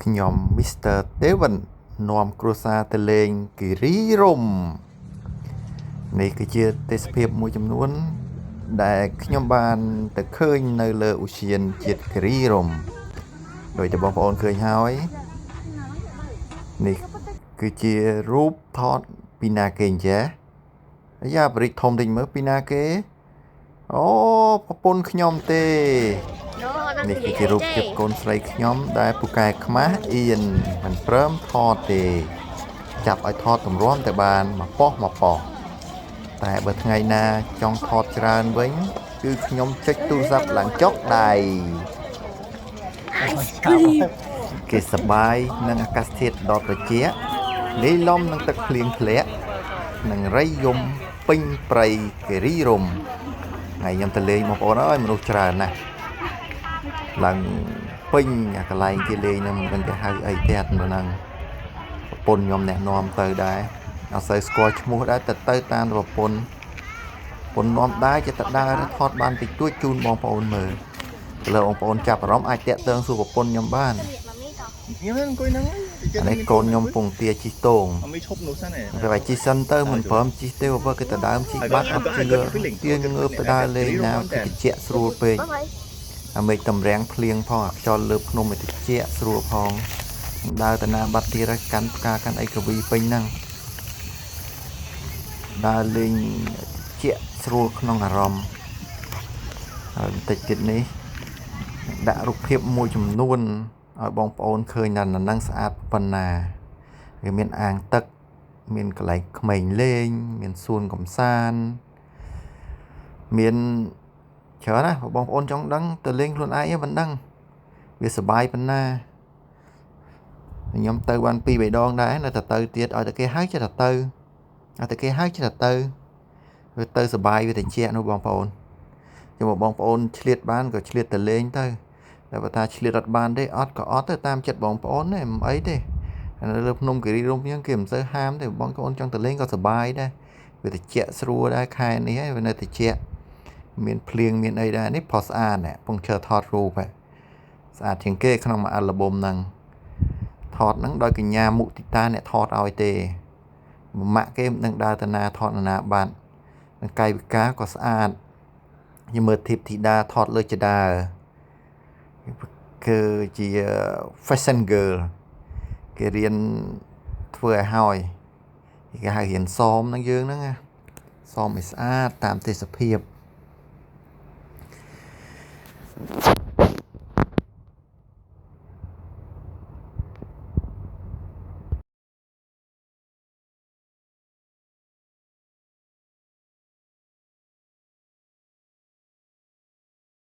ខ្ញុំ Mr. Devon នាំគ្រួសារទៅលេងគិរីរម្យនេះគឺជាទេសភាពមួយចំនួនដែលខ្ញុំបានទៅឃើញនៅលើឧទ្យានជាតិគិរីរម្យដោយតែបងប្អូនឃើញហើយនេះគឺជារូបថតពីណាគេអញ្ចេះអាយ៉ាប្រិចធំតិចមើលពីណាគេអូប្រពន្ធខ្ញុំទេនេះគឺជារូបភាពកូនស្រីខ្ញុំដែលពូកែខ្មាស់អៀនមិនព្រមថតទេចាប់ឲ្យថតទម្រាំតែបានមកប៉ុសតែបើថ្ងៃណាចង់ថតច្រើនវិញគឺខ្ញុំចុចទូរស័ព្ទឡើងចុកដៃគេសប្បាយនឹងអាកាសធាតុដ៏ត្រជាក់លាយឡំនឹងទឹកភ្លៀងធ្លាក់និងរៃយំពេញព្រៃគិរីរម្យថ្ងៃខ្ញុំទៅលេងបងប្អូនអើយមនុស្សច្រើនណាស់ឡើងពេញអាកន្លែងគេលេងនឹងមិនដឹងគេហៅអីទេអាហ្នឹងប្រពន្ធខ្ញុំណែនាំទៅដែរអត់សូវស្គាល់ឈ្មោះដែរទៅតាមប្រពន្ធនាំដែរចិត្តដើរថតបានតិចតួចជូនបងប្អូនមើលឥឡូវបងប្អូនចាប់អារម្មណ៍អាចតាក់ទងសួរប្រពន្ធខ្ញុំបានខ្ញុំអង្គុយហ្នឹងនេះកូនខ្ញុំពងទាជីតងអត់មានឈប់នោះសិនទេពេលឲ្យជីសិនទៅមិនព្រមជីទេបើគេទៅដើមជីបាត់អត់ជឿទាញងើបទៅដើរលេងណាគឺតិចស្រួលពេកអាមេឃតម្រាំងភ្លៀងផងអាខ្យល់លើភ្នំឲ្យតិចស្រួលផងដើរទៅណាបាត់ទៀតហើយកាន់ផ្កាកាន់អីកវីពេញហ្នឹងដើរលេងជាស្រួលក្នុងអារម្មណ៍ហើយបន្តិចទៀតនេះដាក់រូបភាពមួយចំនួនឲ្យបងប្អូនឃើញថានឹងស្អាតប៉ុណ្ណាវាមានអាងទឹកមានកន្លែងក្មេងលេងមានសួនកំសាន្តមានច្រើនណាស់បងប្អូនចង់ដឹងទៅលេងខ្លួនឯងមិនដឹងវាសប្បាយប៉ុណ្ណាខ្ញុំទៅបាន2 3ដងដែរនៅតែទៅទៀតឲ្យតែគេហៅចេះតែទៅឲ្យតែគេហៅចេះតែទៅវាទៅសប្បាយវាត្រជាក់នោះបងប្អូនចាំបងប្អូនឆ្លៀតបានក៏ឆ្លៀតទៅលេងទៅតែបើថាឆ្លៀតអត់បានទេអត់ក៏អត់ទៅតាមចិត្តបងប្អូនទេមិនអីទេនៅលើភ្នំគិរីរម្យហ្នឹងគេមិនសូវហាមទេបងប្អូនចង់ទៅលេងក៏សប្បាយដែរវាត្រជាក់ស្រួលដែរខែនេះហើយវានៅត្រជាក់មានភ្លៀងមានអីដែរនេះផុសស្អាតណាស់ពងឈើថតរូបហ្នឹងស្អាតជាងគេក្នុងមួយអាល់ប៊ុមហ្នឹងថតហ្នឹងដោយកញ្ញាមុទិតាអ្នកថតឲ្យទេម៉ាក់គេមិនដឹងដើរទៅណាថតណាបាត់និងកាយវិការក៏ស្អាតខ្ញុំមើលធីបធីតាថតលើចដាគឺជា fashion girl គេរៀនធ្វើឲ្យហើយគេហៅរៀនសមហ្នឹងយើងហ្នឹងសមឲ្យស្អាតតាមទេសភាព